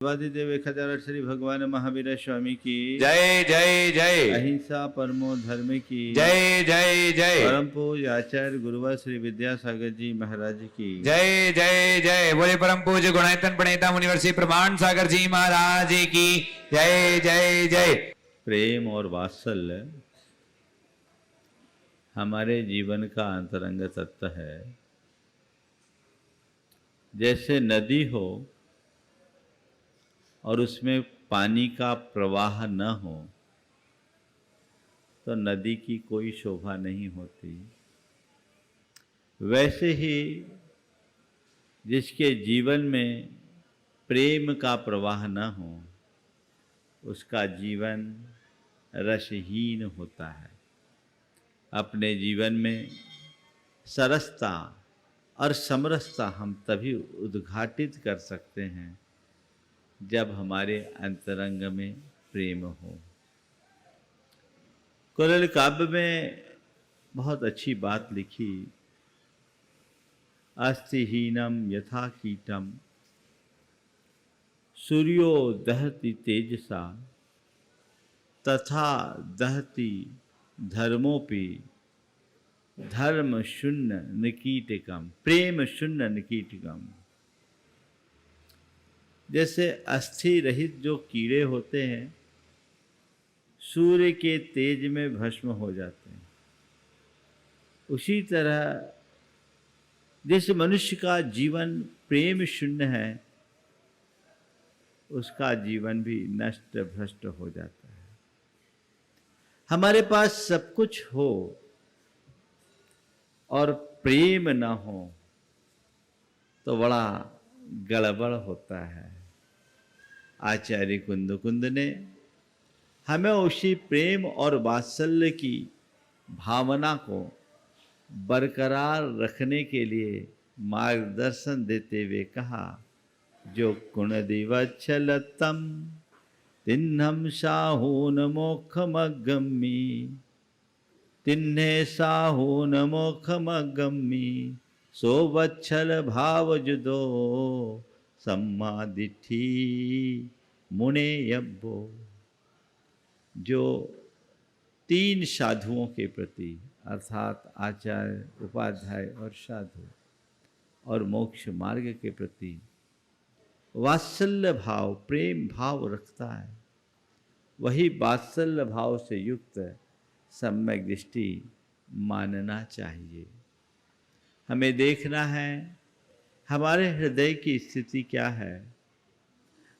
देवादिदेव 1008 श्री भगवान महावीर स्वामी की जय जय जय। अहिंसा परमो धर्म की जय जय जय। परम पूज्य आचार्य गुरुवर श्री विद्यासागर जी महाराज की जय जय जय। बोले परम पूज्य गुणायतन प्रणेता मुनिवर श्री प्रमाण सागर जी महाराज की जय जय जय। प्रेम और वात्सल्य हमारे जीवन का अंतरंग तत्व है। जैसे नदी हो और उसमें पानी का प्रवाह न हो तो नदी की कोई शोभा नहीं होती। वैसे ही जिसके जीवन में प्रेम का प्रवाह न हो उसका जीवन रसहीन होता है। अपने जीवन में सरसता और समरसता हम तभी उद्घाटित कर सकते हैं जब हमारे अंतरंग में प्रेम हो। कुरल काव्य में बहुत अच्छी बात लिखी, अस्तिहीनम यथा कीटम सूर्यो दहति तेजसा तथा दहति धर्मोपि धर्म शून्य निकीटकम प्रेम शून्य निकीटकम। जैसे अस्थि रहित जो कीड़े होते हैं सूर्य के तेज में भस्म हो जाते हैं, उसी तरह जिस मनुष्य का जीवन प्रेम शून्य है उसका जीवन भी नष्ट भ्रष्ट हो जाता है। हमारे पास सब कुछ हो और प्रेम न हो तो बड़ा गड़बड़ होता है। आचार्य कुंद ने हमें उसी प्रेम और वात्सल्य की भावना को बरकरार रखने के लिए मार्गदर्शन देते हुए कहा, जो कुणदिवच्छलतम तिन्हम साहून मोक्षमगम्मी तिन्हे साहून मोक्षमगम्मी सोवच्छल भाव जुदो सम्मादिठी मुने यब्बो। जो तीन साधुओं के प्रति अर्थात आचार्य, उपाध्याय और साधु और मोक्ष मार्ग के प्रति वात्सल्य भाव प्रेम भाव रखता है, वही वात्सल्य भाव से युक्त सम्यक दृष्टि मानना चाहिए। हमें देखना है हमारे हृदय की स्थिति क्या है,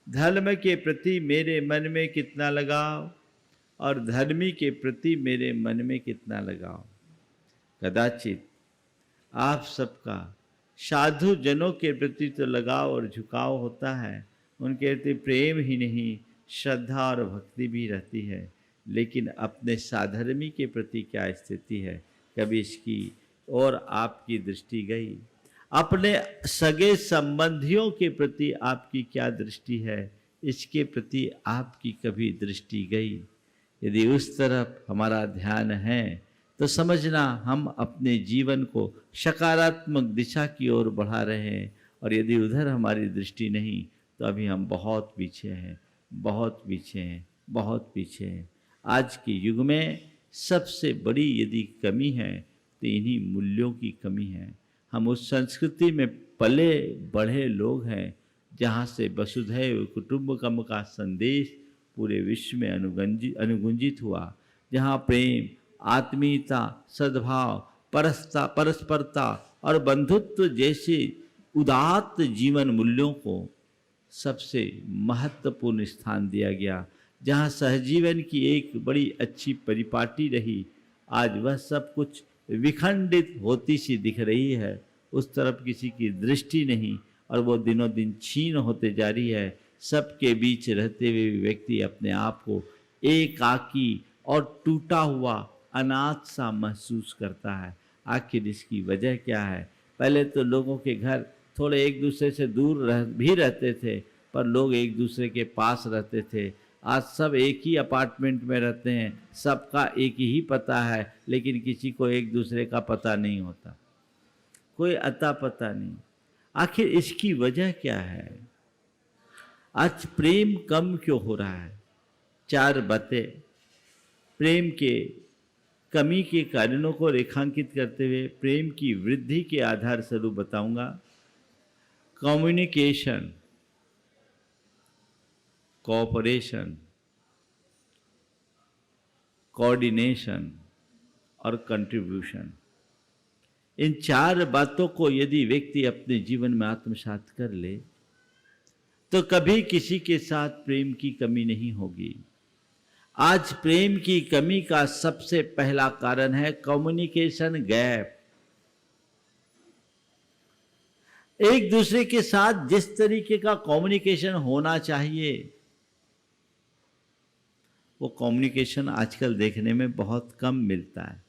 धर्म के प्रति मेरे मन में कितना लगाव और धर्मी के प्रति मेरे मन में कितना लगाव। कदाचित आप सबका साधु जनों के प्रति तो लगाव और झुकाव होता है, उनके प्रति प्रेम ही नहीं श्रद्धा और भक्ति भी रहती है, लेकिन अपने साधर्मी के प्रति क्या स्थिति है, कभी इसकी और आपकी दृष्टि गई? अपने सगे संबंधियों के प्रति आपकी क्या दृष्टि है, इसके प्रति आपकी कभी दृष्टि गई? यदि उस तरफ हमारा ध्यान है तो समझना हम अपने जीवन को सकारात्मक दिशा की ओर बढ़ा रहे हैं, और यदि उधर हमारी दृष्टि नहीं तो अभी हम बहुत पीछे हैं, बहुत पीछे हैं, बहुत पीछे हैं। आज के युग में सबसे बड़ी यदि कमी है तो इन्हीं मूल्यों की कमी है। हम उस संस्कृति में पले बढ़े लोग हैं जहाँ से वसुधैव कुटुंबकम का संदेश पूरे विश्व में अनुगुंजित हुआ, जहाँ प्रेम, आत्मीयता, सद्भाव, परस्परता और बंधुत्व जैसे उदात्त जीवन मूल्यों को सबसे महत्वपूर्ण स्थान दिया गया, जहाँ सहजीवन की एक बड़ी अच्छी परिपाटी रही, आज वह सब कुछ विखंडित होती सी दिख रही है। उस तरफ किसी की दृष्टि नहीं और वो दिनों दिन क्षीण होते जा रही है। सबके बीच रहते हुए व्यक्ति अपने आप को एकाकी और टूटा हुआ अनाथ सा महसूस करता है। आखिर इसकी वजह क्या है? पहले तो लोगों के घर थोड़े एक दूसरे से दूर भी रहते थे, पर लोग एक दूसरे के पास रहते थे। आज सब एक ही अपार्टमेंट में रहते हैं, सबका एक ही पता है, लेकिन किसी को एक दूसरे का पता नहीं होता, कोई अता पता नहीं। आखिर इसकी वजह क्या है? आज प्रेम कम क्यों हो रहा है? 4 बातें प्रेम के कमी के कारणों को रेखांकित करते हुए प्रेम की वृद्धि के आधार स्वरूप बताऊंगा। कम्युनिकेशन, कोऑपरेशन, कोऑर्डिनेशन और कंट्रीब्यूशन। इन 4 बातों को यदि व्यक्ति अपने जीवन में आत्मसात कर ले तो कभी किसी के साथ प्रेम की कमी नहीं होगी। आज प्रेम की कमी का सबसे पहला कारण है कम्युनिकेशन गैप। एक दूसरे के साथ जिस तरीके का कम्युनिकेशन होना चाहिए वो कम्युनिकेशन आजकल देखने में बहुत कम मिलता है।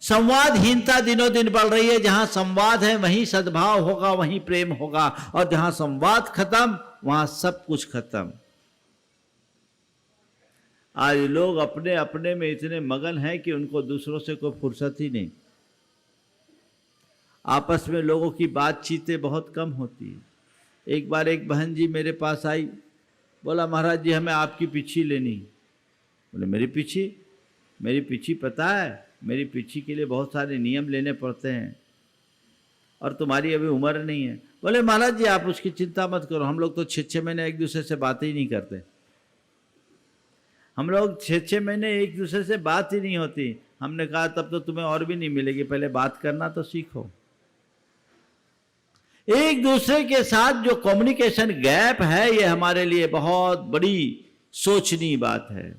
संवादहीनता दिनों दिन बढ़ रही है। जहां संवाद है वहीं सद्भाव होगा, वहीं प्रेम होगा, और जहां संवाद खत्म वहां सब कुछ खत्म। आज लोग अपने अपने में इतने मगन हैं कि उनको दूसरों से कोई फुर्सत ही नहीं। आपस में लोगों की बातचीतें बहुत कम होती है। एक बार एक बहन जी मेरे पास आई, बोला महाराज जी हमें आपकी पिछी लेनी। बोले मेरी पिछी पता है, मेरी पिछी के लिए बहुत सारे नियम लेने पड़ते हैं और तुम्हारी अभी उम्र नहीं है। बोले महाराज जी आप उसकी चिंता मत करो, हम लोग तो 6-6 महीने एक दूसरे से बात ही नहीं करते। हम लोग 6-6 महीने एक दूसरे से बात ही नहीं होती। हमने कहा तब तो तुम्हें और भी नहीं मिलेगी, पहले बात करना तो सीखो। एक दूसरे के साथ जो कम्युनिकेशन गैप है ये हमारे लिए बहुत बड़ी सोचनीय बात है।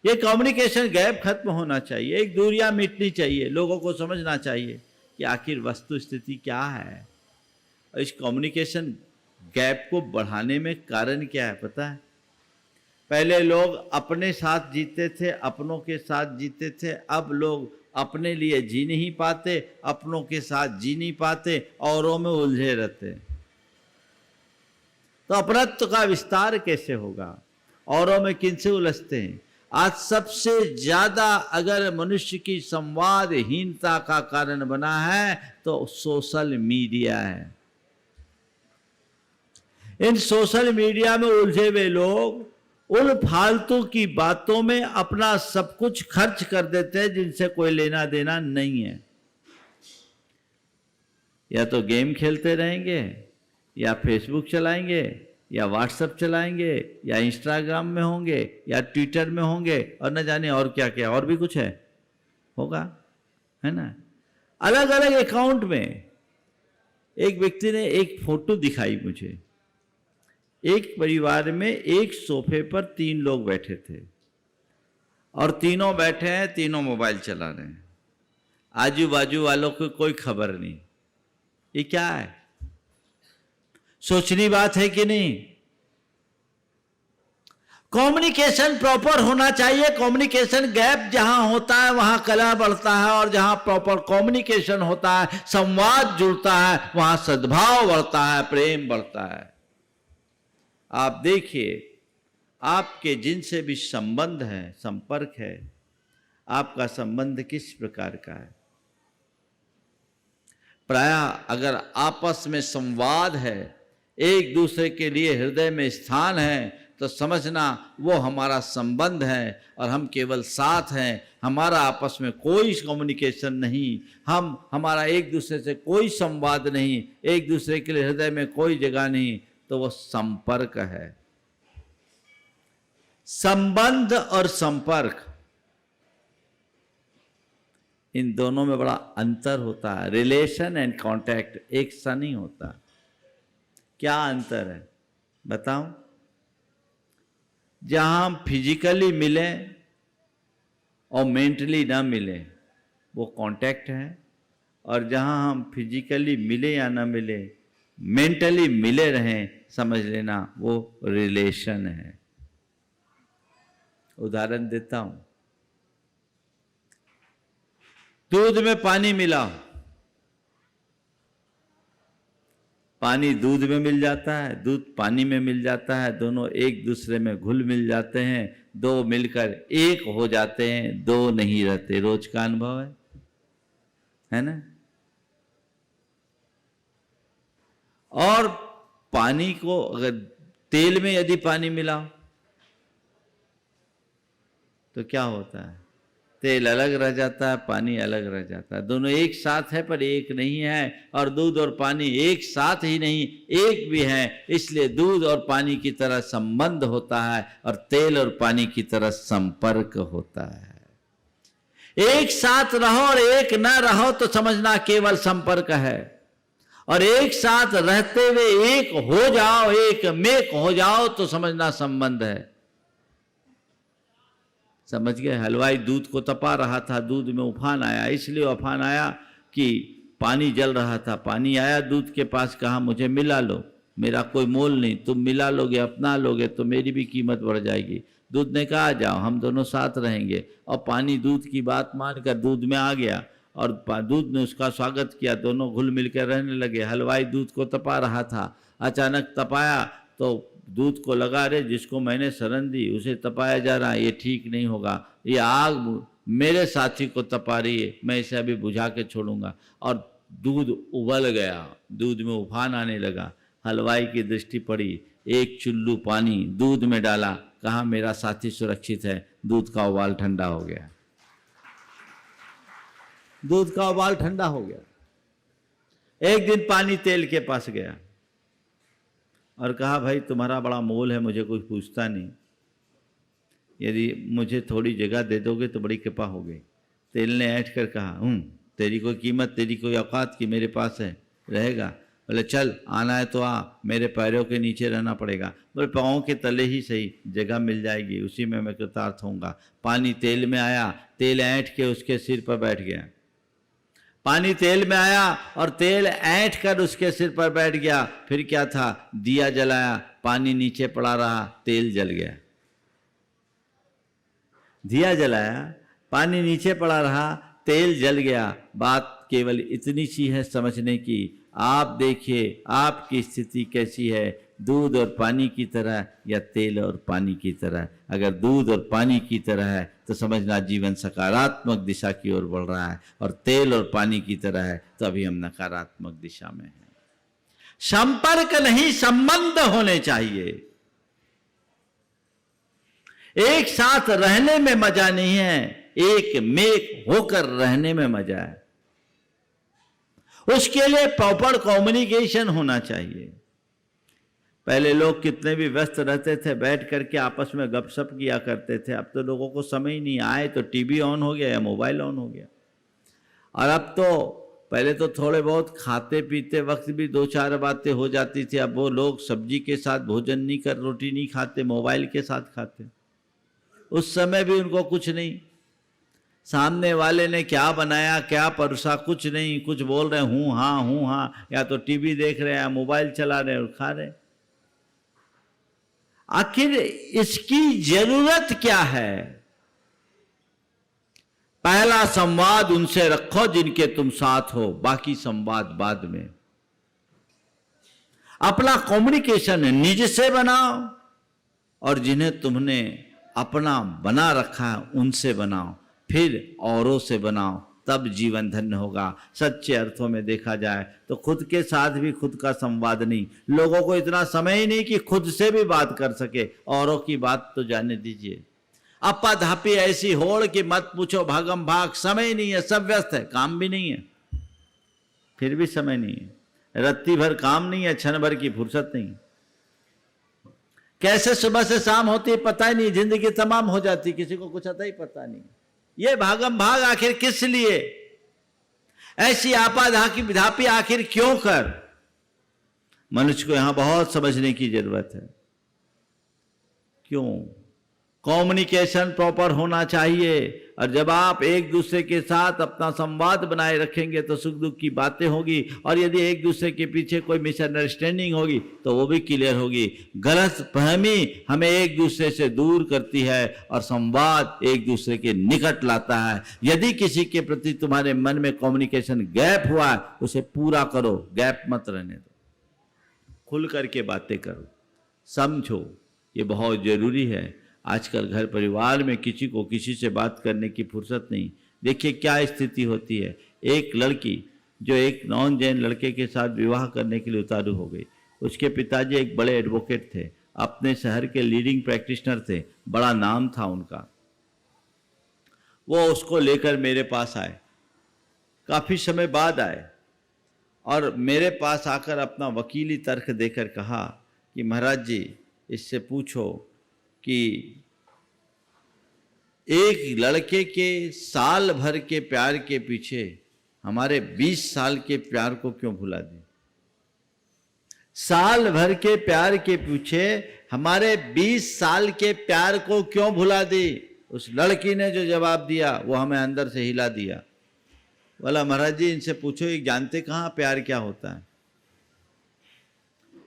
ये कम्युनिकेशन गैप खत्म होना चाहिए, एक दूरियां मिटनी चाहिए। लोगों को समझना चाहिए कि आखिर वस्तु स्थिति क्या है। और इस कम्युनिकेशन गैप को बढ़ाने में कारण क्या है पता है? पहले लोग अपने साथ जीते थे, अपनों के साथ जीते थे। अब लोग अपने लिए जी नहीं पाते, अपनों के साथ जी नहीं पाते, औरों में उलझे रहते। तो अपनत्व का विस्तार कैसे होगा? औरों में किनसे उलझते हैं? आज सबसे ज्यादा अगर मनुष्य की संवादहीनता का कारण बना है तो सोशल मीडिया है। इन सोशल मीडिया में उलझे हुए लोग उन फालतू की बातों में अपना सब कुछ खर्च कर देते हैं जिनसे कोई लेना देना नहीं है। या तो गेम खेलते रहेंगे, या फेसबुक चलाएंगे, या व्हाट्सएप चलाएंगे, या इंस्टाग्राम में होंगे, या ट्विटर में होंगे, और न जाने और क्या क्या और भी कुछ है होगा, है ना। अलग अलग अकाउंट में। एक व्यक्ति ने एक फोटो दिखाई मुझे। एक परिवार में एक सोफे पर 3 लोग बैठे थे और तीनों बैठे हैं, तीनों मोबाइल चला रहे हैं। आजू बाजू वालों को कोई खबर नहीं। ये क्या है? सोचनी बात है कि नहीं? कम्युनिकेशन प्रॉपर होना चाहिए। कम्युनिकेशन गैप जहां होता है वहां कलह बढ़ता है, और जहां प्रॉपर कम्युनिकेशन होता है, संवाद जुड़ता है, वहां सद्भाव बढ़ता है, प्रेम बढ़ता है। आप देखिए, आपके जिनसे भी संबंध है, संपर्क है, आपका संबंध किस प्रकार का है? प्रायः अगर आपस में संवाद है, एक दूसरे के लिए हृदय में स्थान है, तो समझना वो हमारा संबंध है और हम केवल साथ हैं। हमारा आपस में कोई कम्युनिकेशन नहीं, हमारा एक दूसरे से कोई संवाद नहीं, एक दूसरे के लिए हृदय में कोई जगह नहीं, तो वो संपर्क है। संबंध और संपर्क, इन दोनों में बड़ा अंतर होता है। रिलेशन एंड कांटेक्ट एक सा नहीं होता। क्या अंतर है बताऊं? जहां हम फिजिकली मिले और मेंटली ना मिले वो कांटेक्ट है, और जहां हम फिजिकली मिले या ना मिले, मेंटली मिले रहें, समझ लेना वो रिलेशन है। उदाहरण देता हूं। दूध में पानी मिलाओ, पानी दूध में मिल जाता है, दूध पानी में मिल जाता है, दोनों एक दूसरे में घुल मिल जाते हैं, दो मिलकर एक हो जाते हैं, दो नहीं रहते। रोज का अनुभव है ना। और पानी को अगर तेल में यदि पानी मिलाओ तो क्या होता है? तेल अलग रह जाता है, पानी अलग रह जाता है। दोनों एक साथ है पर एक नहीं है। और दूध और पानी एक साथ ही नहीं, एक भी है। इसलिए दूध और पानी की तरह संबंध होता है और तेल और पानी की तरह संपर्क होता है। एक साथ रहो और एक न रहो तो समझना केवल संपर्क है, और एक साथ रहते हुए एक हो जाओ, एक मेक हो जाओ तो समझना संबंध है। समझ गए? हलवाई दूध को तपा रहा था, दूध में उफान आया। इसलिए उफान आया कि पानी जल रहा था। पानी आया दूध के पास, कहा मुझे मिला लो, मेरा कोई मोल नहीं, तुम मिला लोगे, अपना लोगे तो मेरी भी कीमत बढ़ जाएगी। दूध ने कहा जाओ, हम दोनों साथ रहेंगे। और पानी दूध की बात मानकर दूध में आ गया और दूध ने उसका स्वागत किया। दोनों घुल मिल कर रहने लगे। हलवाई दूध को तपा रहा था, अचानक तपाया तो दूध को लगा, रे जिसको मैंने शरण दी उसे तपाया जा रहा है, ये ठीक नहीं होगा, ये आग मेरे साथी को तपा रही है, मैं इसे अभी बुझा के छोड़ूंगा। और दूध उबल गया, दूध में उफान आने लगा। हलवाई की दृष्टि पड़ी, एक चुल्लू पानी दूध में डाला, कहा मेरा साथी सुरक्षित है। दूध का उबाल ठंडा हो गया, दूध का उबाल ठंडा हो गया। एक दिन पानी तेल के पास गया और कहा भाई तुम्हारा बड़ा मोल है, मुझे कोई पूछता नहीं, यदि मुझे थोड़ी जगह दे दोगे तो बड़ी कृपा होगी। तेल ने ऐंठ कर कहा तेरी कोई कीमत, तेरी कोई औकात की मेरे पास है, रहेगा? बोले चल आना है तो आ, मेरे पैरों के नीचे रहना पड़ेगा। बोले पाँव के तले ही सही, जगह मिल जाएगी, उसी में मैं कृतार्थ होऊंगा। पानी तेल में आया, तेल ऐंठ के उसके सिर पर बैठ गया। पानी तेल में आया और तेल ऐंठ कर उसके सिर पर बैठ गया। फिर क्या था? दिया जलाया, पानी नीचे पड़ा रहा, तेल जल गया। दिया जलाया, पानी नीचे पड़ा रहा, तेल जल गया। बात केवल इतनी सी है समझने की। आप देखिए आपकी स्थिति कैसी है, दूध और पानी की तरह या तेल और पानी की तरह। अगर दूध और पानी की तरह है तो समझना जीवन सकारात्मक दिशा की ओर बढ़ रहा है, और तेल और पानी की तरह है तो अभी हम नकारात्मक दिशा में हैं। संपर्क नहीं, संबंध होने चाहिए। एक साथ रहने में मजा नहीं है, एक मेक होकर रहने में मजा है। उसके लिए प्रॉपर कम्युनिकेशन होना चाहिए। पहले लोग कितने भी व्यस्त रहते थे, बैठ करके आपस में गपशप किया करते थे। अब तो लोगों को समय ही नहीं, आए तो टीवी ऑन हो गया या मोबाइल ऑन हो गया। और अब तो पहले तो थोड़े बहुत खाते पीते वक्त भी दो चार बातें हो जाती थी। अब वो लोग सब्जी के साथ भोजन नहीं कर, रोटी नहीं खाते, मोबाइल के साथ खाते। उस समय भी उनको कुछ नहीं, सामने वाले ने क्या बनाया क्या परोसा कुछ नहीं, कुछ बोल रहे हूँ हाँ, या तो टीवी देख रहे हैं, मोबाइल चला रहे और खा रहे। आखिर इसकी जरूरत क्या है? पहला संवाद उनसे रखो जिनके तुम साथ हो, बाकी संवाद बाद में। अपना कम्युनिकेशन निज से बनाओ और जिन्हें तुमने अपना बना रखा है उनसे बनाओ, फिर औरों से बनाओ, तब जीवन धन्य होगा। सच्चे अर्थों में देखा जाए तो खुद के साथ भी खुद का संवाद नहीं। लोगों को इतना समय ही नहीं कि खुद से भी बात कर सके, औरों की बात तो जाने दीजिए। अपाधापी ऐसी होड़ कि मत पूछो, भागम भाग, समय नहीं है, सब व्यस्त है, काम भी नहीं है, फिर भी समय नहीं है, रत्ती भर काम नहीं है, क्षण भर की फुर्सत नहीं। कैसे सुबह से शाम होती है पता ही नहीं, जिंदगी तमाम हो जाती, किसी को कुछ आता ही पता नहीं। ये भागम भाग आखिर किस लिए? ऐसी आपाधापी आखिर क्यों कर? मनुष्य को यहां बहुत समझने की जरूरत है। क्यों? कम्युनिकेशन प्रॉपर होना चाहिए, और जब आप एक दूसरे के साथ अपना संवाद बनाए रखेंगे तो सुख दुख की बातें होगी, और यदि एक दूसरे के पीछे कोई मिसअंडरस्टैंडिंग होगी तो वो भी क्लियर होगी। गलत फहमी हमें एक दूसरे से दूर करती है और संवाद एक दूसरे के निकट लाता है। यदि किसी के प्रति तुम्हारे मन में कम्युनिकेशन गैप हुआ है, उसे पूरा करो, गैप मत रहने दो, खुल करके बातें करो, समझो, ये बहुत जरूरी है। आजकल घर परिवार में किसी को किसी से बात करने की फुर्सत नहीं। देखिए क्या स्थिति होती है। एक लड़की जो एक नॉन जैन लड़के के साथ विवाह करने के लिए उतारू हो गई, उसके पिताजी एक बड़े एडवोकेट थे। अपने शहर के लीडिंग प्रैक्टिशनर थे, बड़ा नाम था उनका। वो उसको लेकर मेरे पास आए, काफ़ी समय बाद आए और मेरे पास आकर अपना वकीली तर्क देकर कहा कि महाराज जी, इससे पूछो कि एक लड़के के साल भर के प्यार के पीछे हमारे 20 साल के प्यार को क्यों भुला दी? साल भर के प्यार के पीछे हमारे 20 साल के प्यार को क्यों भुला दी? उस लड़की ने जो जवाब दिया वो हमें अंदर से हिला दिया। बोला महाराज जी, इनसे पूछो ये जानते कहाँ प्यार क्या होता है?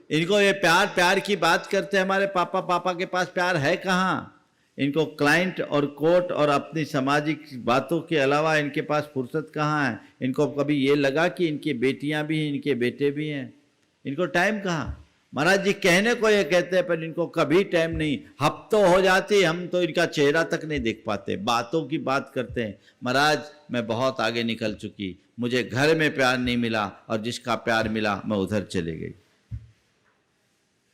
इनको ये प्यार की बात करते हैं, हमारे पापा के पास प्यार है कहाँ? इनको क्लाइंट और कोर्ट और अपनी सामाजिक बातों के अलावा इनके पास फुर्सत कहाँ है? इनको कभी ये लगा कि इनकी बेटियां भी हैं, इनके बेटे भी हैं? इनको टाइम कहाँ? महाराज जी कहने को ये कहते हैं पर इनको कभी टाइम नहीं। हफ्तों हो जाती, हम तो इनका चेहरा तक नहीं देख पाते, बातों की बात करते हैं। महाराज मैं बहुत आगे निकल चुकी, मुझे घर में प्यार नहीं मिला और जिसका प्यार मिला मैं उधर चले गई।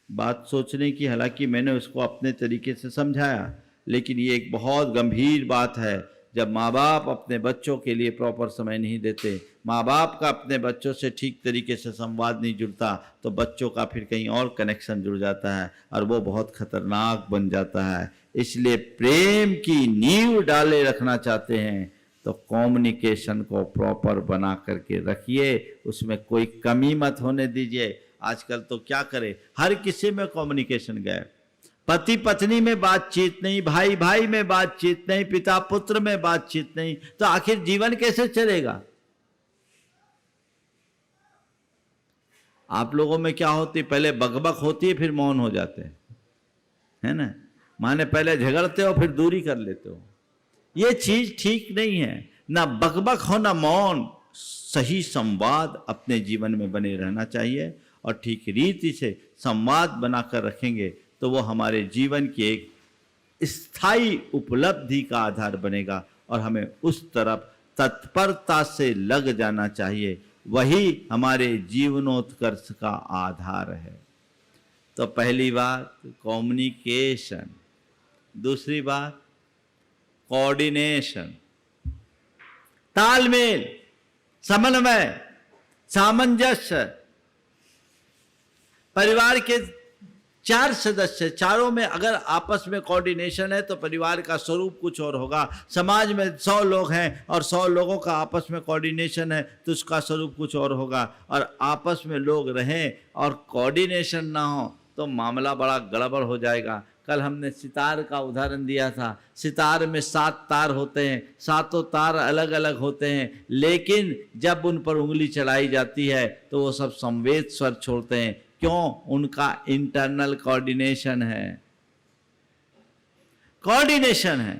बात सोचने की, हालांकि मैंने उसको अपने तरीके से समझाया, लेकिन ये एक बहुत गंभीर बात है। जब माँ बाप अपने बच्चों के लिए प्रॉपर समय नहीं देते, माँ बाप का अपने बच्चों से ठीक तरीके से संवाद नहीं जुड़ता, तो बच्चों का फिर कहीं और कनेक्शन जुड़ जाता है और वो बहुत खतरनाक बन जाता है। इसलिए प्रेम की नींव डाले रखना चाहते हैं तो कम्युनिकेशन को प्रॉपर बना करके रखिए, उसमें कोई कमी मत होने दीजिए। आजकल तो क्या करे, हर किसी में कम्युनिकेशन गए, पति पत्नी में बातचीत नहीं, भाई भाई में बातचीत नहीं, पिता पुत्र में बातचीत नहीं, तो आखिर जीवन कैसे चलेगा? आप लोगों में क्या होती, पहले बकबक होती है फिर मौन हो जाते हैं, है ना? माने पहले झगड़ते हो फिर दूरी कर लेते हो। ये चीज ठीक नहीं है, ना बकबक हो ना मौन। सही संवाद अपने जीवन में बने रहना चाहिए और ठीक रीति से संवाद बनाकर रखेंगे तो वो हमारे जीवन की एक स्थायी उपलब्धि का आधार बनेगा और हमें उस तरफ तत्परता से लग जाना चाहिए। वही हमारे जीवनोत्कर्ष का आधार है। तो पहली बात कम्युनिकेशन, दूसरी बात कोऑर्डिनेशन, तालमेल, समन्वय, सामंजस्य। परिवार के 4 सदस्य, चारों में अगर आपस में कोऑर्डिनेशन है तो परिवार का स्वरूप कुछ और होगा। समाज में 100 लोग हैं और 100 लोगों का आपस में कोऑर्डिनेशन है तो उसका स्वरूप कुछ और होगा। और आपस में लोग रहें और कोऑर्डिनेशन ना हो तो मामला बड़ा गड़बड़ हो जाएगा। कल हमने सितार का उदाहरण दिया था। सितार में 7 तार होते हैं, 7 तार अलग अलग होते हैं, लेकिन जब उन पर उंगली चढ़ाई जाती है तो वो सब संवेद स्वर छोड़ते हैं। क्यों? उनका इंटरनल कोऑर्डिनेशन है, कोऑर्डिनेशन है।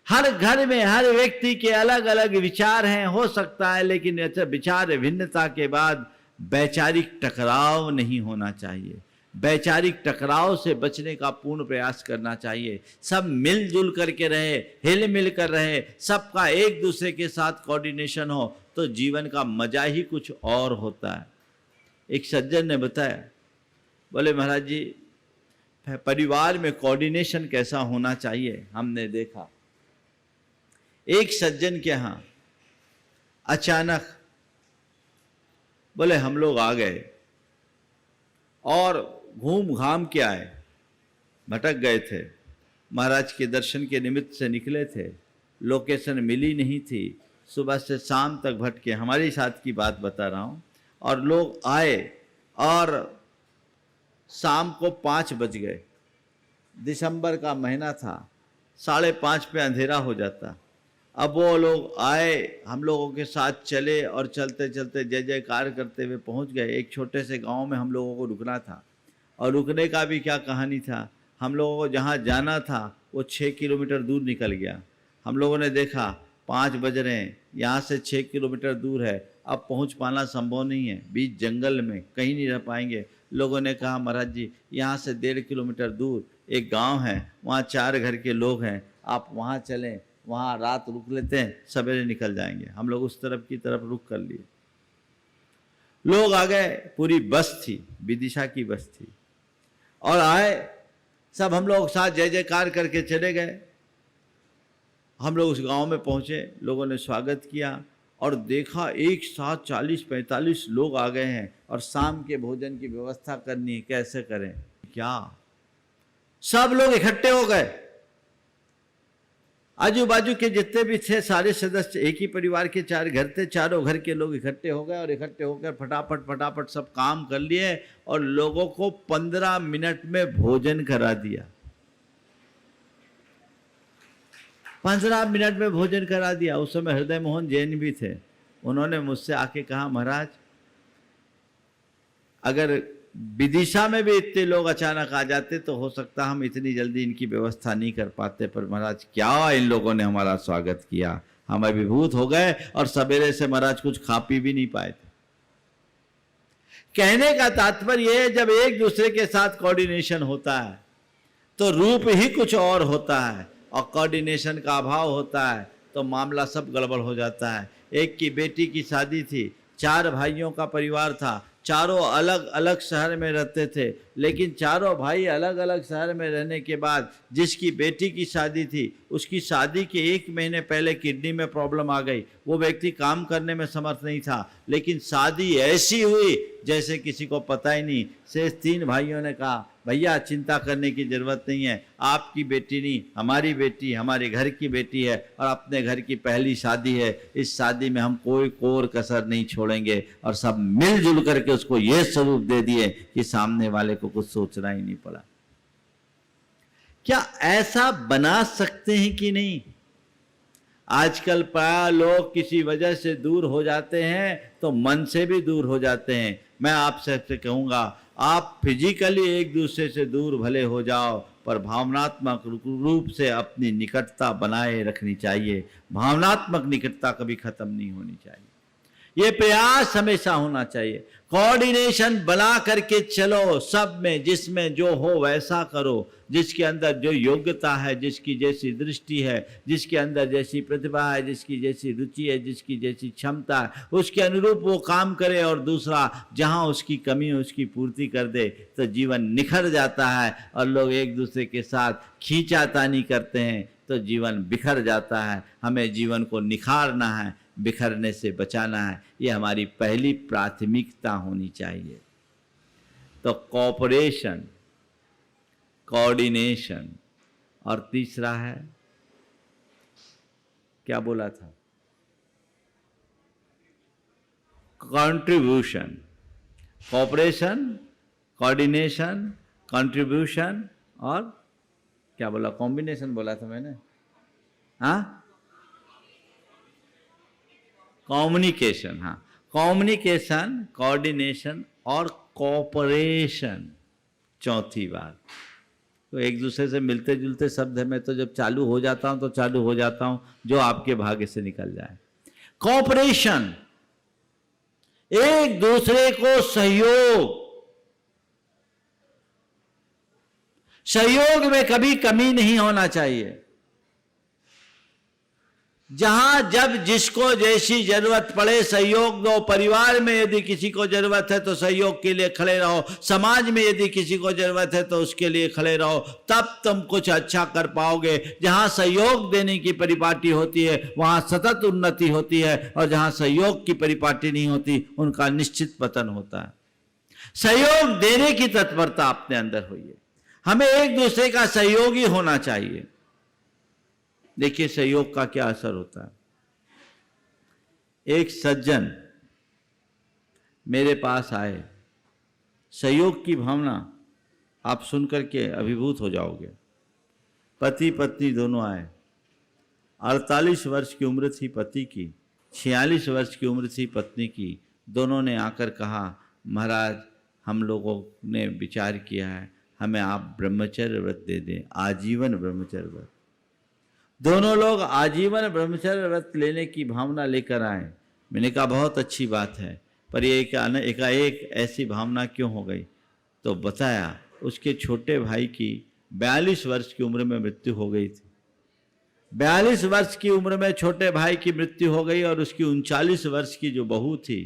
हर घर में हर व्यक्ति के अलग अलग विचार हैं, हो सकता है, लेकिन विचार भिन्नता के बाद वैचारिक टकराव नहीं होना चाहिए। वैचारिक टकराव से बचने का पूर्ण प्रयास करना चाहिए। सब मिलजुल करके रहे, हिल मिल कर रहे, सबका एक दूसरे के साथ कोऑर्डिनेशन हो तो जीवन का मजा ही कुछ और होता है। एक सज्जन ने बताया, बोले महाराज जी परिवार में कोऑर्डिनेशन कैसा होना चाहिए। हमने देखा एक सज्जन के यहाँ अचानक बोले हम लोग आ गए और घूम घाम के आए, भटक गए थे, महाराज के दर्शन के निमित्त से निकले थे, लोकेशन मिली नहीं थी, सुबह से शाम तक भटके। हमारी साथ की बात बता रहा हूँ। और लोग आए और शाम को 5 बज गए, दिसंबर का महीना था, 5:30 पे अंधेरा हो जाता। अब वो लोग आए, हम लोगों के साथ चले और चलते चलते जय जयकार करते हुए पहुंच गए। एक छोटे से गांव में हम लोगों को रुकना था और रुकने का भी क्या कहानी था। हम लोगों को जहाँ जाना था वो 6 किलोमीटर दूर निकल गया। हम लोगों ने देखा 5 बज रहे हैं, यहाँ से 6 किलोमीटर दूर है, अब पहुँच पाना संभव नहीं है, बीच जंगल में कहीं नहीं रह पाएंगे। लोगों ने कहा महाराज जी यहाँ से 1.5 किलोमीटर दूर एक गांव है, वहाँ 4 घर के लोग हैं, आप वहाँ चलें, वहाँ रात रुक लेते हैं, सवेरे निकल जाएंगे। हम लोग उस तरफ की तरफ रुक कर लिए। लोग आ गए, पूरी बस थी, विदिशा की बस थी। और आए, सब हम लोग साथ जय जयकार करके चले गए। हम लोग उस गांव में पहुंचे, लोगों ने स्वागत किया और देखा एक साथ 40-45 लोग आ गए हैं और शाम के भोजन की व्यवस्था करनी है, कैसे करें क्या। सब लोग इकट्ठे हो गए, आजू बाजू के जितने भी थे सारे सदस्य, एक ही परिवार के 4 घर थे, चारों घर के लोग इकट्ठे हो गए और इकट्ठे होकर फटाफट फटाफट सब काम कर लिए और लोगों को 15 मिनट में भोजन करा दिया। 15 मिनट में भोजन करा दिया। उस समय हृदय मोहन जैन भी थे। उन्होंने मुझसे आके कहा, महाराज अगर विदिशा में भी इतने लोग अचानक आ जाते तो हो सकता हम इतनी जल्दी इनकी व्यवस्था नहीं कर पाते, पर महाराज क्या इन लोगों ने हमारा स्वागत किया, हम अभिभूत हो गए और सवेरे से महाराज कुछ खा पी भी नहीं पाए थे। कहने का तात्पर्य है, जब एक दूसरे के साथ कोऑर्डिनेशन होता है तो रूप ही कुछ और होता है, और कोऑर्डिनेशन का अभाव होता है तो मामला सब गड़बड़ हो जाता है। एक की बेटी की शादी थी, 4 भाइयों का परिवार था, चारों अलग अलग शहर में रहते थे, लेकिन चारों भाई अलग अलग शहर में रहने के बाद जिसकी बेटी की शादी थी, उसकी शादी के 1 महीने पहले किडनी में प्रॉब्लम आ गई। वो व्यक्ति काम करने में समर्थ नहीं था, लेकिन शादी ऐसी हुई जैसे किसी को पता ही नहीं। शेष 3 भाइयों ने कहा, भैया चिंता करने की जरूरत नहीं है, आपकी बेटी नहीं हमारी बेटी, हमारे घर की बेटी है और अपने घर की पहली शादी है, इस शादी में हम कोई कोर कसर नहीं छोड़ेंगे। और सब मिलजुल करके उसको ये स्वरूप दे दिए कि सामने वाले को कुछ सोचना ही नहीं पड़ा। क्या ऐसा बना सकते हैं कि नहीं? आजकल प्राय लोग किसी वजह से दूर हो जाते हैं तो मन से भी दूर हो जाते हैं। मैं आपसे कहूंगा, आप फिजिकली एक दूसरे से दूर भले हो जाओ, पर भावनात्मक रूप से अपनी निकटता बनाए रखनी चाहिए। भावनात्मक निकटता कभी खत्म नहीं होनी चाहिए, ये प्रयास हमेशा होना चाहिए। कोऑर्डिनेशन बना करके चलो, सब में जिसमें जो हो वैसा करो, जिसके अंदर जो योग्यता है, जिसकी जैसी दृष्टि है, जिसके अंदर जैसी प्रतिभा है, जिसकी जैसी रुचि है, जिसकी जैसी क्षमता है, उसके अनुरूप वो काम करे और दूसरा जहाँ उसकी कमी है उसकी पूर्ति कर दे, तो जीवन निखर जाता है। और लोग एक दूसरे के साथ खींचातानी करते हैं तो जीवन बिखर जाता है। हमें जीवन को निखारना है, बिखरने से बचाना है, ये हमारी पहली प्राथमिकता होनी चाहिए। तो कोऑपरेशन, कोऑर्डिनेशन, और तीसरा है क्या बोला था? कंट्रीब्यूशन। कोऑपरेशन, कोऑर्डिनेशन, कंट्रीब्यूशन और क्या बोला? कॉम्बिनेशन बोला था मैंने, हाँ, कम्युनिकेशन। हाँ, कम्युनिकेशन, कोऑर्डिनेशन और कोऑपरेशन, चौथी बात। तो एक दूसरे से मिलते जुलते शब्द है, मैं तो जब चालू हो जाता हूं तो चालू हो जाता हूं, जो आपके भाग्य से निकल जाए। कोऑपरेशन, एक दूसरे को सहयोग, सहयोग में कभी कमी नहीं होना चाहिए। जहां जब जिसको जैसी जरूरत पड़े सहयोग दो। परिवार में यदि किसी को जरूरत है तो सहयोग के लिए खड़े रहो, समाज में यदि किसी को जरूरत है तो उसके लिए खड़े रहो, तब तुम कुछ अच्छा कर पाओगे। जहां सहयोग देने की परिपाटी होती है वहां सतत उन्नति होती है, और जहां सहयोग की परिपाटी नहीं होती उनका निश्चित पतन होता है। सहयोग देने की तत्परता अपने अंदर हुई है, हमें एक दूसरे का सहयोगी होना चाहिए। देखिए सहयोग का क्या असर होता है। एक सज्जन मेरे पास आए, सहयोग की भावना आप सुनकर के अभिभूत हो जाओगे। पति पत्नी दोनों आए, 48 वर्ष की उम्र थी पति की, 46 वर्ष की उम्र थी पत्नी की। दोनों ने आकर कहा, महाराज हम लोगों ने विचार किया है, हमें आप ब्रह्मचर्य व्रत दे दें, आजीवन ब्रह्मचर्य व्रत। दोनों लोग आजीवन ब्रह्मचर्य व्रत लेने की भावना लेकर आए। मैंने कहा बहुत अच्छी बात है, पर ये एकाएक ऐसी भावना क्यों हो गई? तो बताया उसके छोटे भाई की 42 वर्ष की उम्र में मृत्यु हो गई थी। 42 वर्ष की उम्र में छोटे भाई की मृत्यु हो गई, और उसकी 39 वर्ष की जो बहू थी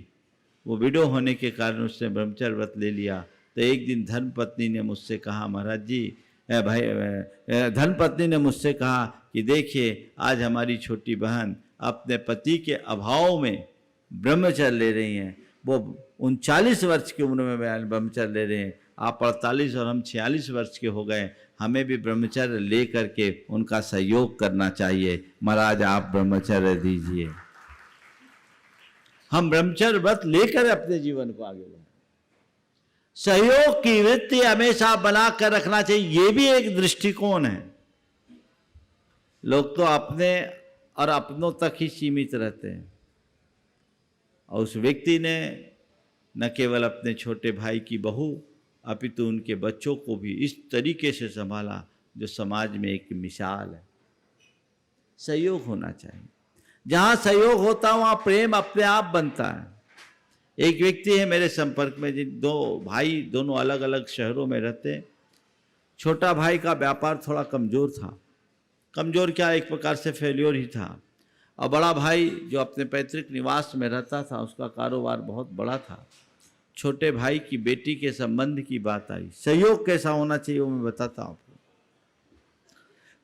वो विडो होने के कारण उसने ब्रह्मचर्य व्रत ले लिया। तो एक दिन धर्मपत्नी ने मुझसे कहा, महाराज जी धर्मपत्नी ने मुझसे कहा कि देखिए आज हमारी छोटी बहन अपने पति के अभाव में ब्रह्मचर्य ले रही हैं। वो 39 वर्ष की उम्र में ब्रह्मचर्य ले रहे हैं, आप 48 और हम 46 वर्ष के हो गए, हमें भी ब्रह्मचर्य ले करके उनका सहयोग करना चाहिए। महाराज आप ब्रह्मचर्य दीजिए, हम ब्रह्मचर्य व्रत लेकर अपने जीवन को आगे बढ़ाएं। सहयोग की वृत्ति हमेशा बनाकर रखना चाहिए, ये भी एक दृष्टिकोण है। लोग तो अपने और अपनों तक ही सीमित रहते हैं, और उस व्यक्ति ने न केवल अपने छोटे भाई की बहू अपितु उनके बच्चों को भी इस तरीके से संभाला जो समाज में एक मिसाल है। सहयोग होना चाहिए, जहाँ सहयोग होता है वहाँ प्रेम अपने आप बनता है। एक व्यक्ति है मेरे संपर्क में, जिन दो भाई दोनों अलग अलग शहरों में रहते हैं। छोटा भाई का व्यापार थोड़ा कमज़ोर था, कमज़ोर क्या एक प्रकार से फेल्योर ही था, और बड़ा भाई जो अपने पैतृक निवास में रहता था उसका कारोबार बहुत बड़ा था। छोटे भाई की बेटी के संबंध की बात आई, सहयोग कैसा होना चाहिए वो मैं बताता हूँ आपको।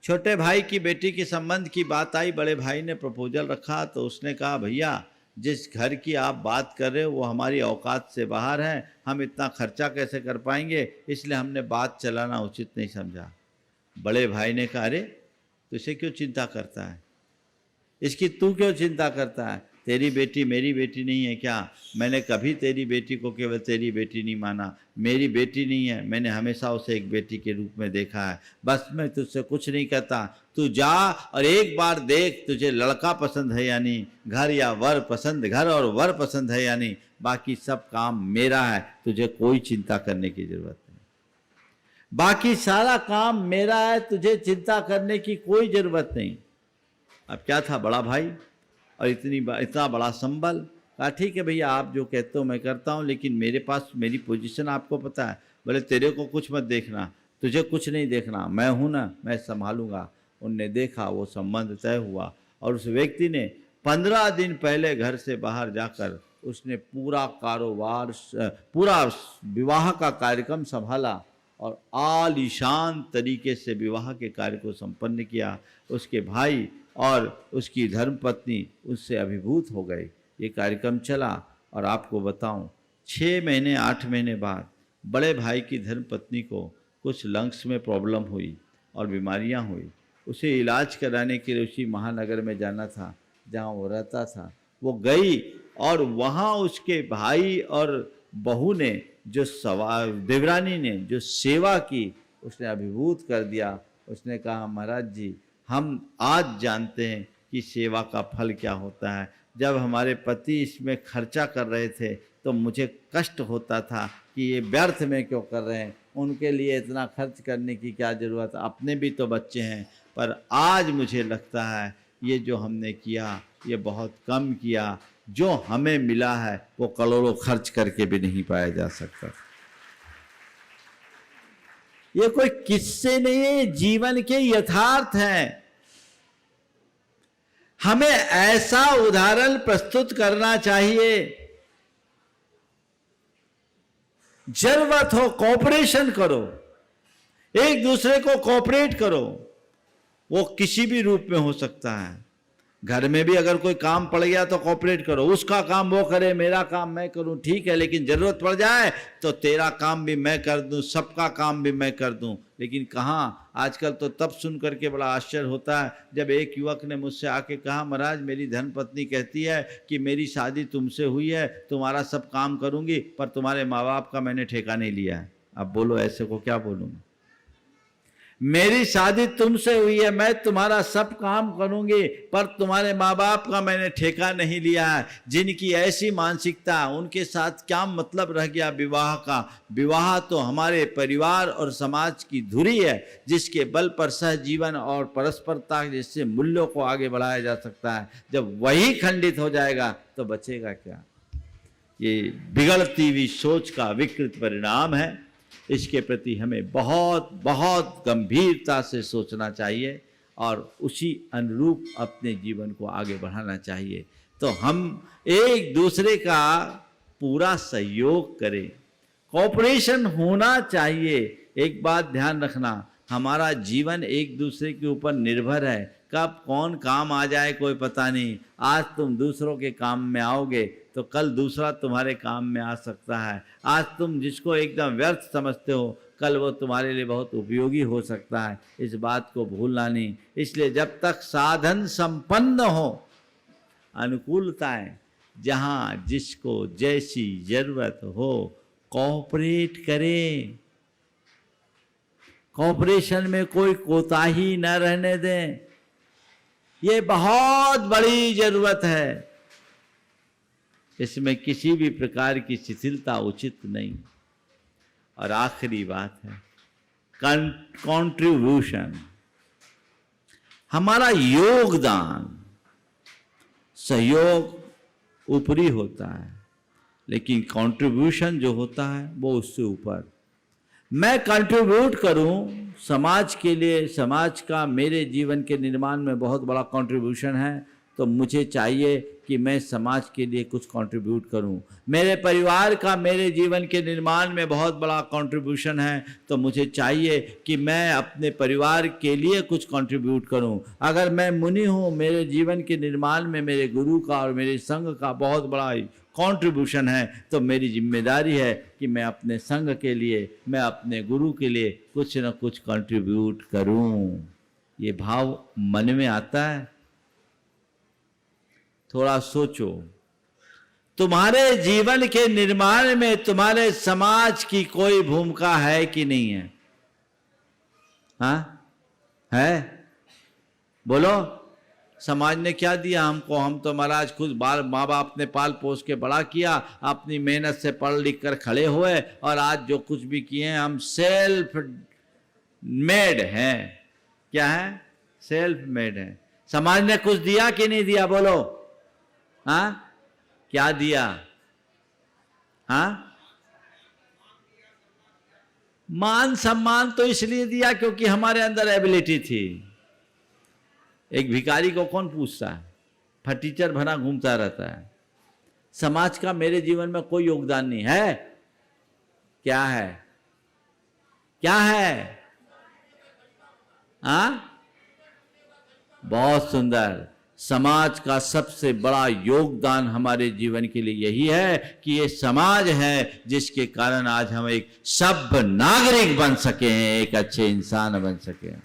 छोटे भाई की बेटी के संबंध की बात आई, बड़े भाई ने प्रपोजल रखा तो उसने कहा भैया जिस घर की आप बात कर रहे हो वो हमारी औकात से बाहर है, हम इतना खर्चा कैसे कर पाएंगे, इसलिए हमने बात चलाना उचित नहीं समझा। बड़े भाई ने कहा अरे तो इसे क्यों चिंता करता है, इसकी तू क्यों चिंता करता है, तेरी बेटी मेरी बेटी नहीं है क्या? मैंने कभी तेरी बेटी को केवल तेरी बेटी नहीं माना, मेरी बेटी नहीं है, मैंने हमेशा उसे एक बेटी के रूप में देखा है। बस मैं तुझसे कुछ नहीं कहता, तू जा और एक बार देख तुझे लड़का पसंद है या नहीं, घर या वर पसंद, घर और वर पसंद है या नहीं, बाकी सब काम मेरा है, तुझे कोई चिंता करने की जरूरत नहीं। बाकी सारा काम मेरा है, तुझे चिंता करने की कोई जरूरत नहीं। अब क्या था, बड़ा भाई और इतना बड़ा संबल, कहा ठीक है भैया आप जो कहते हो मैं करता हूँ, लेकिन मेरे पास मेरी पोजीशन आपको पता है। बोले तेरे को कुछ मत देखना, तुझे कुछ नहीं देखना, मैं हूँ ना, मैं संभालूंगा। उनने देखा, वो संबंध तय हुआ और उस व्यक्ति ने 15 दिन पहले घर से बाहर जाकर उसने पूरा कारोबार, पूरा विवाह का कार्यक्रम संभाला और आलीशान तरीके से विवाह के कार्य को संपन्न किया। उसके भाई और उसकी धर्मपत्नी उससे अभिभूत हो गए। ये कार्यक्रम चला और आपको बताऊं 6 महीने 8 महीने बाद बड़े भाई की धर्मपत्नी को कुछ लंग्स में प्रॉब्लम हुई और बीमारियां हुई। उसे इलाज कराने के लिए उसी महानगर में जाना था जहां वो रहता था। वो गई और वहां उसके भाई और बहू ने जो देवरानी ने जो सेवा की उसने अभिभूत कर दिया। उसने कहा महाराज जी हम आज जानते हैं कि सेवा का फल क्या होता है। जब हमारे पति इसमें खर्चा कर रहे थे तो मुझे कष्ट होता था कि ये व्यर्थ में क्यों कर रहे हैं, उनके लिए इतना खर्च करने की क्या ज़रूरत, अपने भी तो बच्चे हैं। पर आज मुझे लगता है ये जो हमने किया ये बहुत कम किया, जो हमें मिला है वो करोड़ों खर्च करके भी नहीं पाया जा सकता। ये कोई किस्से नहीं है, जीवन के यथार्थ हैं। हमें ऐसा उदाहरण प्रस्तुत करना चाहिए, जरूरत हो कोऑपरेशन करो, एक दूसरे को कोऑपरेट करो। वो किसी भी रूप में हो सकता है। घर में भी अगर कोई काम पड़ गया तो कोऑपरेट करो, उसका काम वो करे, मेरा काम मैं करूं, ठीक है, लेकिन जरूरत पड़ जाए तो तेरा काम भी मैं कर दूं, सबका काम भी मैं कर दूं। लेकिन कहाँ, आजकल तो तब सुन करके बड़ा आश्चर्य होता है जब एक युवक ने मुझसे आके कहा महाराज मेरी धर्मपत्नी कहती है कि मेरी शादी तुमसे हुई है, तुम्हारा सब काम करूंगी, पर तुम्हारे माँ बाप का मैंने ठेका नहीं लिया है। अब बोलो ऐसे को क्या बोलूँ, मेरी शादी तुमसे हुई है, मैं तुम्हारा सब काम करूंगी, पर तुम्हारे माँ बाप का मैंने ठेका नहीं लिया है। जिनकी ऐसी मानसिकता, उनके साथ क्या मतलब रह गया विवाह का। विवाह तो हमारे परिवार और समाज की धुरी है जिसके बल पर सहजीवन और परस्परता जैसे मूल्यों को आगे बढ़ाया जा सकता है। जब वही खंडित हो जाएगा तो बचेगा क्या। ये बिगड़ती हुई सोच का विकृत परिणाम है। इसके प्रति हमें बहुत बहुत गंभीरता से सोचना चाहिए और उसी अनुरूप अपने जीवन को आगे बढ़ाना चाहिए। तो हम एक दूसरे का पूरा सहयोग करें, कोऑपरेशन होना चाहिए। एक बात ध्यान रखना, हमारा जीवन एक दूसरे के ऊपर निर्भर है। कब कौन काम आ जाए कोई पता नहीं। आज तुम दूसरों के काम में आओगे तो कल दूसरा तुम्हारे काम में आ सकता है। आज तुम जिसको एकदम व्यर्थ समझते हो, कल वो तुम्हारे लिए बहुत उपयोगी हो सकता है। इस बात को भूलना नहीं। इसलिए जब तक साधन संपन्न हो, अनुकूलताएं जहाँ जिसको जैसी जरूरत हो, कोऑपरेट करें। कोऑपरेशन में कोई कोताही न रहने दें, ये बहुत बड़ी जरूरत है। इसमें किसी भी प्रकार की शिथिलता उचित नहीं। और आखिरी बात है कंट्रीब्यूशन, हमारा योगदान। सहयोग ऊपरी होता है, लेकिन कंट्रीब्यूशन जो होता है वो उससे ऊपर। मैं कंट्रीब्यूट करूं समाज के लिए, समाज का मेरे जीवन के निर्माण में बहुत बड़ा कंट्रीब्यूशन है, तो मुझे चाहिए कि मैं समाज के लिए कुछ कंट्रीब्यूट करूं। मेरे परिवार का मेरे जीवन के निर्माण में बहुत बड़ा कंट्रीब्यूशन है, तो मुझे चाहिए कि मैं अपने परिवार के लिए कुछ कंट्रीब्यूट करूं। अगर मैं मुनि हूं, मेरे जीवन के निर्माण में मेरे गुरु का और मेरे संघ का बहुत बड़ा कंट्रीब्यूशन है, तो मेरी जिम्मेदारी है कि मैं अपने संघ के लिए, मैं अपने गुरु के लिए कुछ न कुछ कंट्रीब्यूट करूं। ये भाव मन में आता है? थोड़ा सोचो, तुम्हारे जीवन के निर्माण में तुम्हारे समाज की कोई भूमिका है कि नहीं है? हाँ है? बोलो, समाज ने क्या दिया हमको? हम तो महाराज खुद माँ बाप ने पाल पोस के बड़ा किया, अपनी मेहनत से पढ़ लिख कर खड़े हुए, और आज जो कुछ भी किए हैं हम सेल्फ मेड हैं। क्या है? सेल्फ मेड है। समाज ने कुछ दिया कि नहीं दिया? बोलो। हाँ, क्या दिया? हाँ, मान सम्मान तो इसलिए दिया क्योंकि हमारे अंदर एबिलिटी थी। एक भिखारी को कौन पूछता है? फटीचर भरा घूमता रहता है। समाज का मेरे जीवन में कोई योगदान नहीं है। क्या है? क्या है? हाँ, बहुत सुंदर। समाज का सबसे बड़ा योगदान हमारे जीवन के लिए यही है कि ये समाज है जिसके कारण आज हम एक सभ्य नागरिक बन सके हैं, एक अच्छे इंसान बन सके हैं।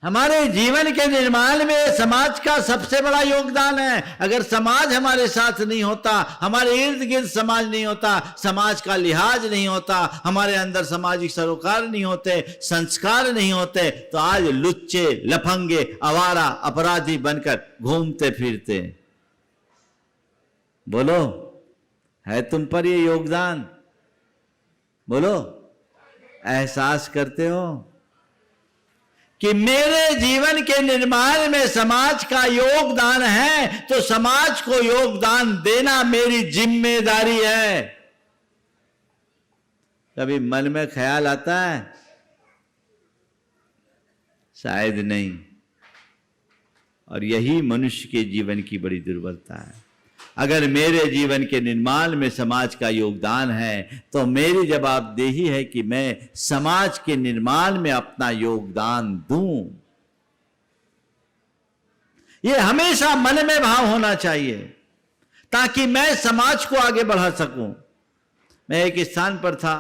हमारे जीवन के निर्माण में समाज का सबसे बड़ा योगदान है। अगर समाज हमारे साथ नहीं होता, हमारे इर्द गिर्द समाज नहीं होता, समाज का लिहाज नहीं होता, हमारे अंदर सामाजिक सरोकार नहीं होते, संस्कार नहीं होते, तो आज लुच्चे, लफंगे, आवारा, अपराधी बनकर घूमते फिरते। बोलो, है तुम पर ये योगदान? बोलो, एहसास करते हो कि मेरे जीवन के निर्माण में समाज का योगदान है, तो समाज को योगदान देना मेरी जिम्मेदारी है। कभी मन में ख्याल आता है? शायद नहीं। और यही मनुष्य के जीवन की बड़ी दुर्बलता है। अगर मेरे जीवन के निर्माण में समाज का योगदान है, तो मेरी जवाबदेही है कि मैं समाज के निर्माण में अपना योगदान दूं। यह हमेशा मन में भाव होना चाहिए, ताकि मैं समाज को आगे बढ़ा सकूं। मैं एक स्थान पर था,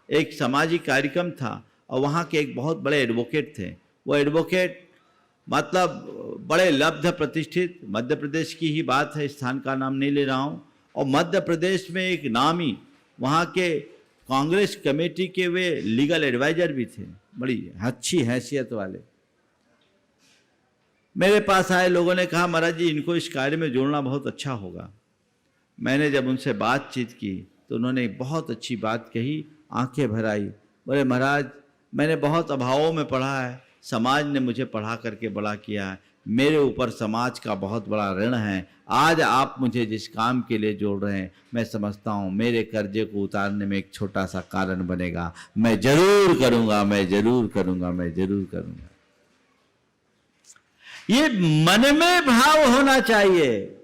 एक सामाजिक कार्यक्रम था, और वहां के एक बहुत बड़े एडवोकेट थे। वो एडवोकेट मतलब बड़े लब्ध प्रतिष्ठित, मध्य प्रदेश की ही बात है, स्थान का नाम नहीं ले रहा हूं। और मध्य प्रदेश में एक नामी वहाँ के कांग्रेस कमेटी के वे लीगल एडवाइजर भी थे, बड़ी अच्छी हैसियत वाले। मेरे पास आए, लोगों ने कहा महाराज जी इनको इस कार्य में जोड़ना बहुत अच्छा होगा। मैंने जब उनसे बातचीत की तो उन्होंने बहुत अच्छी बात कही, आंखें भर आई। बोले महाराज मैंने बहुत अभावों में पढ़ा है, समाज ने मुझे पढ़ा करके बड़ा किया है, मेरे ऊपर समाज का बहुत बड़ा ऋण है। आज आप मुझे जिस काम के लिए जोड़ रहे हैं, मैं समझता हूँ मेरे कर्जे को उतारने में एक छोटा सा कारण बनेगा। मैं जरूर करूँगा, मैं जरूर करूँगा, मैं जरूर करूँगा। ये मन में भाव होना चाहिए।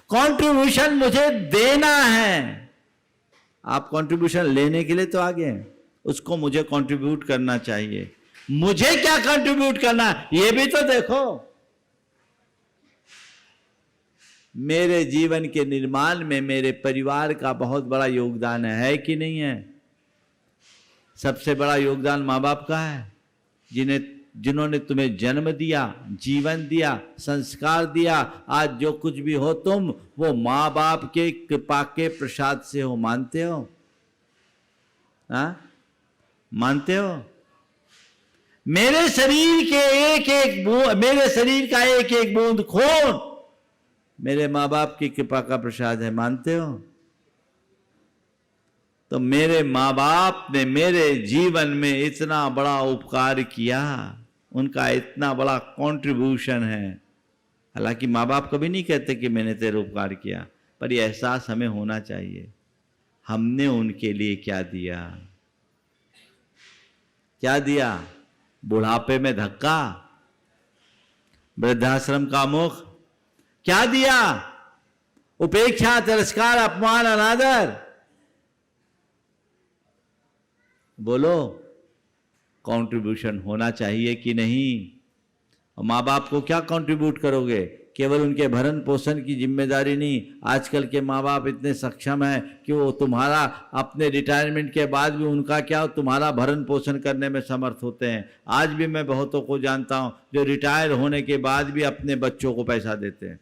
कंट्रीब्यूशन मुझे देना है। आप कंट्रीब्यूशन लेने के लिए तो आगे हैं, उसको मुझे कंट्रीब्यूट करना चाहिए। मुझे क्या कंट्रीब्यूट करना ये भी तो देखो। मेरे जीवन के निर्माण में मेरे परिवार का बहुत बड़ा योगदान है कि नहीं है? सबसे बड़ा योगदान माँ बाप का है, जिन्होंने तुम्हें जन्म दिया, जीवन दिया, संस्कार दिया। आज जो कुछ भी हो तुम, वो माँ बाप के कृपा के प्रसाद से हो। मानते हो? मानते हो? मेरे शरीर के मेरे शरीर का एक एक बूंद खून मेरे माँ बाप की कृपा का प्रसाद है। मानते हो? तो मेरे माँ बाप ने मेरे जीवन में इतना बड़ा उपकार किया, उनका इतना बड़ा कंट्रीब्यूशन है। हालांकि माँ बाप कभी नहीं कहते कि मैंने तेरे उपकार किया, पर यह एहसास हमें होना चाहिए हमने उनके लिए क्या दिया। क्या दिया? बुढ़ापे में धक्का, वृद्धाश्रम का मुख, क्या दिया? उपेक्षा, तिरस्कार, अपमान, अनादर। बोलो, कंट्रीब्यूशन होना चाहिए कि नहीं? और माँ बाप को क्या कंट्रीब्यूट करोगे? केवल उनके भरण पोषण की जिम्मेदारी नहीं। आजकल के माँ बाप इतने सक्षम हैं कि वो तुम्हारा अपने रिटायरमेंट के बाद भी उनका क्या, तुम्हारा भरण पोषण करने में समर्थ होते हैं। आज भी मैं बहुतों को जानता हूँ जो रिटायर होने के बाद भी अपने बच्चों को पैसा देते हैं।